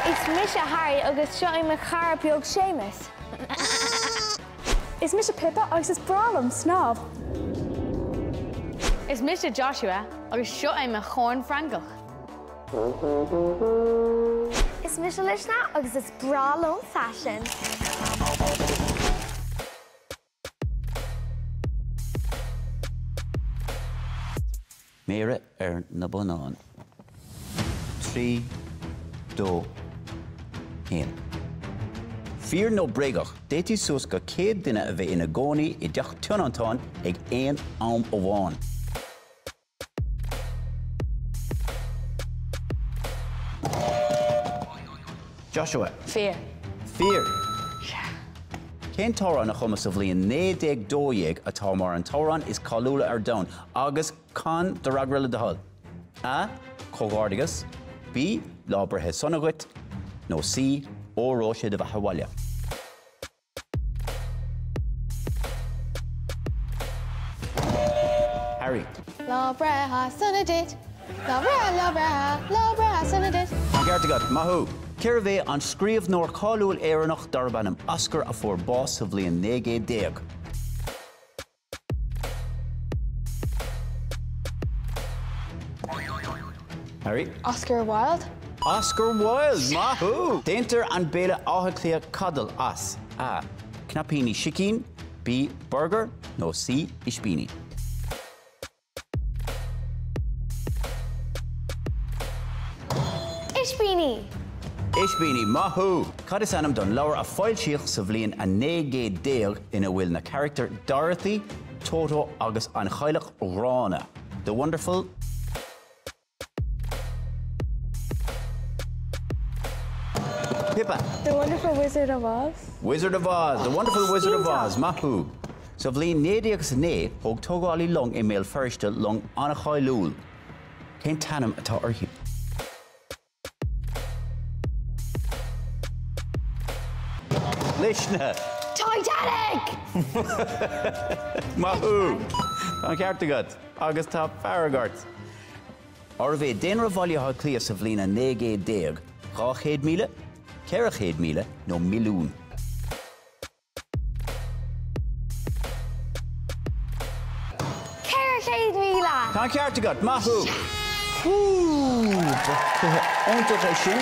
Is mis Harry agus seo me char beag Seamus. Is mis Pippa agus is bralam snob. Is mis Joshua agus seo me chorn Frankel. Is mis Lishna agus is bralam fashion. Mera na banán. 3, 2, 1. Fear no bregach. Déti sus go céad duine a bheith ina gcónaí I deach tionantáin ag aon am óháin. Joshua. Fear. Fear. Cén tórán a chumas a bhliain 92 atá mar an tórán is cáúla ar domhan agus can do ragrilla de hall. A. Chomhghardagas. B. Lábrethe sonnagat. No C. Óróise de bheithaáile. Harry. Lábrethe sonnagat. Lábrethe sonnagat. Gartagat, mahu. Ceir bheith an scríomh nóir cáúil éireannach darbanam Oscar a fuór bás a bhliain 90. Harry? Oscar Wilde. Oscar Wilde, mahu! Déintear an béle áthaclia cadal as. A. Knappini Shikeen. B. Burger. No C. Ispini. Ispini. Ispini, mahu! Cad is anam don leabhar a fáil síoch sa bhliain a 90 ina bhfuil na character Dorothy, Toto agus an chailech Rána. The wonderful... Pippa. The Wonderful Wizard of Oz. Wizard of Oz, the wonderful Wizard of Oz, mahu. So bhliain 90 agus 9, thug tógálaí long I méal firste long anna chailúil. Cén tanam atá orthu. Lishna. Titanic! Mahu! Tá ceartagad, agus tá faragart. Ar bheith déanra bhaile clia sa bhliain 90, 200 míle, 400 míle nó milliún. Caracade Mila! Tá ceartagad, mahu! Óntacha sin.